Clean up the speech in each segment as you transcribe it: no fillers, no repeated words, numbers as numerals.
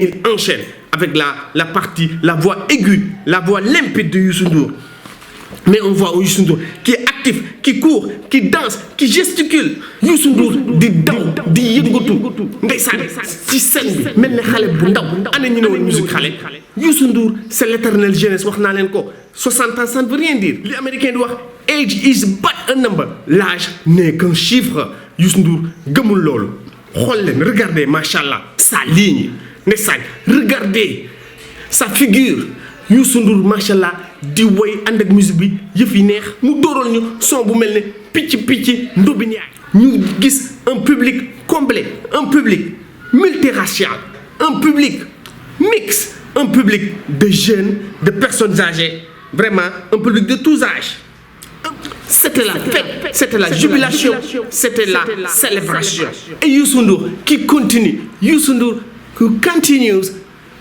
il enchaîne avec la partie, la voix aiguë, la voix limpide de Youssou Ndour. Mais on voit Youssou Ndour qui est actif, qui court, qui danse, qui gesticule. Youssou Ndour di daw di yëngatu ndeysaan ci scène bi mel ne xale bu ndaw ana ñu ne woon musique xale. Youssou Ndour c'est l'éternelle jeunesse wax naa leen ko 60 ans ça ne veut rien dire li américain di wax age is but a number, l'âge n'est qu'un chiffre. Youssou Ndour gëmul loolu xool leen regardez machallah sa ligne ndeysaan regardez sa figure. Youssou Ndour machallah di woy ànd ak musique bi yëf yi neex mu dóoral ñu son bu mel ne picc ndóbin yaay ñu gis un public complet, un public multiracial, un public mixte, un public de jeunes, de personnes âgées, vraiment un public de tous âges. C'était la fête, c'était la jubilation, c'était la célébration. Et Youssou Ndour qui continue, Youssou Ndour who continues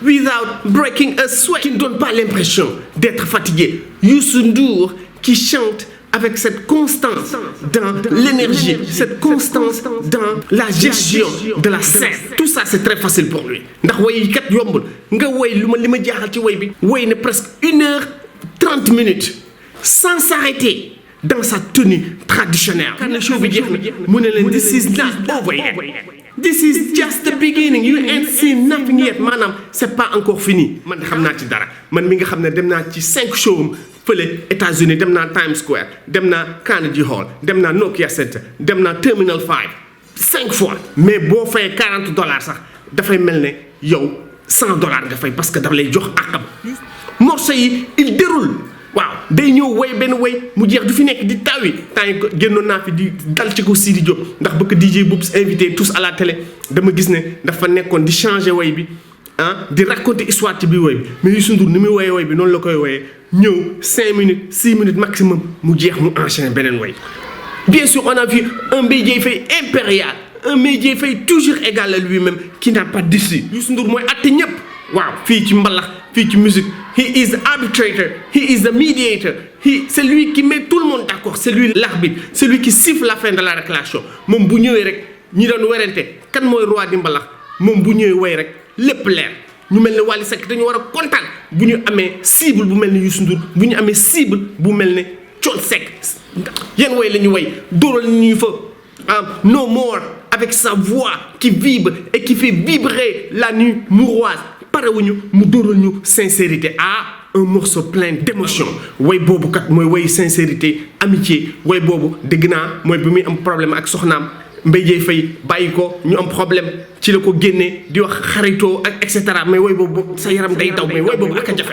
without breaking a sweat, qui ne donne pas l'impression d'être fatigué. Youssou Ndour qui chante avec cette constance dans l'énergie, cette constance dans la gestion de la scène. Tout ça c'est très facile pour lui. Ndax way kat yombul nga way li ma jaaxal ci way bi way ne presque 1h30 minutes sans s'arrêter dans sa tenue traditionnelle. Quand le show bi jeex na mu ne leen this is not over yet. This is just the beginning. You ain't seen nothing yet. Maanaam c'est pas encore fini. Man xam naa ci dara man mi nga xam ne dem naa ci 5 shows fële États-Unis dem naa Times Square dem naa Carnegie Hall dem naa Nokia Center dem naa Terminal 5 5 fois. Mais boo fayee $40 sax dafay mel ne yow $100 nga fay parce que dafa lay jox àqam. Morceau yi il déroule. waaw day ñëw way benn way mu jeex du fi nekk di tawi temps yi génnoon naa fi di dal ci ko Sidi Diop ndax bëgg DJ Boubs invité tous à la télé dama gis ne dafa nekkoon di changer way bi di raconter histoire ci biir way bi mais Youssou Ndour ni muy woyee way bi noonu la koy woyee ñëw 5 minutes 6 minutes maximum mu jeex mu enchaîner beneen way. Bien sûr on a vu un Mbaye Dièye Faye impérial, un Mbaye Dièye Faye toujours égal à lui-même qui n'a pas d'issue. Youssou Ndour mooy atte ñëpp waaw fii ci mbalax fii ci musique. He is the arbitrator, he is the mediator, c'est lui qui met tout le monde d'accord, c'est lui l'arbitre, c'est lui qui siffle la fin de la récréation. moom bu ñëwee rek ñi doon werante kan mooy roi di mbalax moom bu ñëwee way rek lépp leer ñu mel ne Wally Seck dañu war a kontaan bu ñu amee cible bu mel ne Youssou Ndour bu ñu amee cible bu mel ne Thione Seck yan way la ñu way dóoral ñu fa No More avec sa voix qui vibre et qui fait vibrer la nuit mouroise. parewuñu mu dóoral ñu sincérité un morceau plein d'émotion way boobu kat mooy way sincérité amitié way boobu dégg naa mooy bi muy am problème ak soxnaam Mbaye Dièye Faye bàyyi ko ñu am problème ci la ko génnee di wax xaritoo ak et cetera mais way boobu sa yaram day daw mais way boobu ak a jafe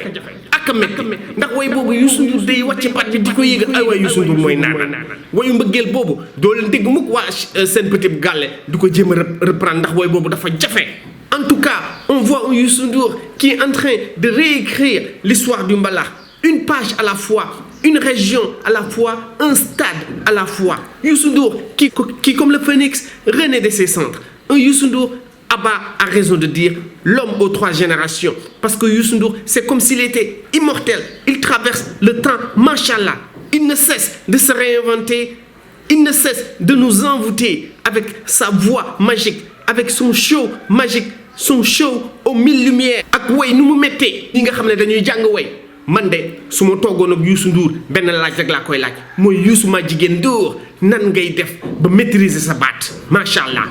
ak a métti ndax way boobu Youssou Ndour day wàcce pat bi di ko yéegal ay way Youssou Ndour mooy naan wayu mbëggeel boobu doo leen dégg mukk waa seen petit gàlle du ko jéem a reprendre ndax way boobu dafa jafe. En tout cas, on voit un Youssou Ndour qui est en train de réécrire l'histoire du mbalax, une page à la fois, une région à la fois, un stade à la fois. Youssou Ndour qui comme le phénix renaît de ses cendres. Un Youssou Ndour, Abba a raison de dire l'homme aux 3 générations. Parce que Youssou Ndour, c'est comme s'il était immortel. Il traverse le temps, machallah. Il ne cesse de se réinventer. Il ne cesse de nous envoûter avec sa voix magique, avec son show magique, son show aux 1000 lumières. ak way nu mu méttee ñi nga xam ne dañuy jàng way man de su ma toogoon ak Youssou Ndour benn laaj rek laa koy laaj mooy Youssou ma jigéen Ndour nan ngay def ba maîtriser sa baat macha allah.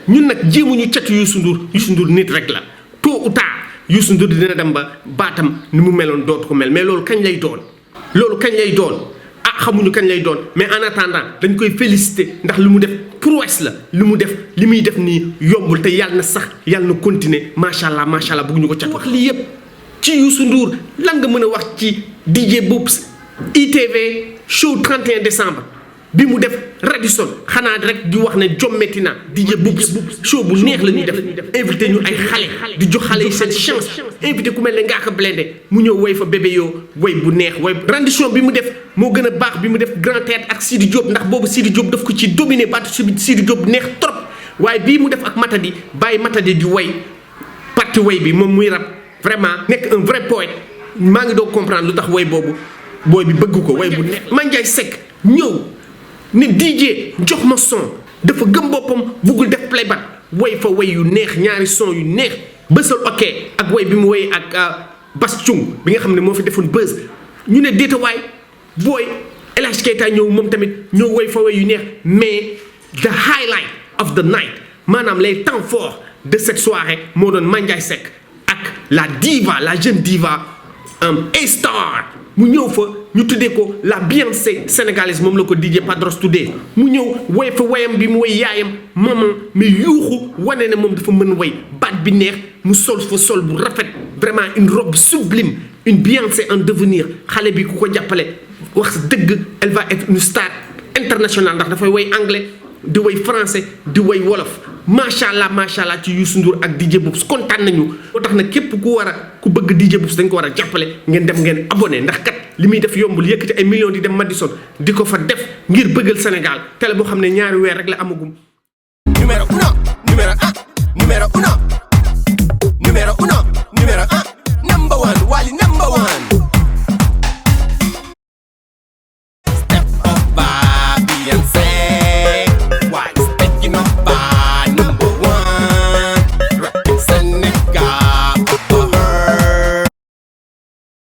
ñun nag jéemuñu catu Youssou Ndour nit rek la tôt ou tard Youssou Ndour dina dem ba baatam ni mu meloon dootu ko mel mais loolu kañ lay doon xamuñu kañ lay doon mais en attendant dañ koy féliciter ndax li mu def prouesse la li muy def nii yombul te yàlla na sax yàlla na continuer macha allah bëgguñu ko cat wax lii yëpp ci Youssou Ndour lan nga mën a wax ci DJ Boubs ITV show 31 décembre bi mu def Radisson xanaa rek di wax ne jommetti na DJ Boubs show bu neex la ñuy def invité ñu ay xale di jox xale yi seen chance invité ku mel ne Ngaaka Blindé mu ñëw way fa bébé yoo way bu neex way rendition bi mu def moo gën a baax bi mu def Grand Théâtre ak Sidi Diop ndax boobu Sidi Diop daf ko ci dominé baatu Sidi Diop neex trop waaye bii mu def ak Matadi bàyyi Matadi di way parti way bi moom muy rap vraiment nekk un vrai poète maa ngi doog comprendre lu tax way boobu booy bi bëgg ko way bu neex. Mandiaye Seck ñëw ne DJ jox ma son dafa gëm boppam buggul def playback way fa way yu neex ñaari son yu neex bësal ok ak woy bi mu woy ak Bass Thioung bi nga xam ne moo fi defoon buzz ñu ne déetawaay booy El Hadj Keita ñëw moom tamit ñëw woy fa woy yu neex mais the highlight of the night maanaam les temps forts de cette soirée moo doon Mandiaye Seck ak la diva la jeune diva A-Star mu ñëw fa ñu tuddee ko la Beyoncé sénégalaise moom la ko DJ Padros tuddee mu ñëw woy fa woyam bi mu woy yaayam maman mais yuuxu wane ne moom dafa mën woy baat bi neex mu sol fa sol bu rafet vraiment une robe sublime une Beyoncé en devenir xale bi ku ko jàppale wax dëgg elle va être une star internationale ndax dafay woy anglais di woy français di woy wolof macha allah ci Youssou Ndour ak DJ Boubs kontaan nañu moo tax nag képp ku bëgg DJ Boubs dañ ko war a jàppale ngeen dem ngeen abonné ndax kat li muy def yombul yëkkati ay millions di dem Madison di ko fa def ngir bëggal Sénégal télé boo xam ne ñaari weer rek la amagum.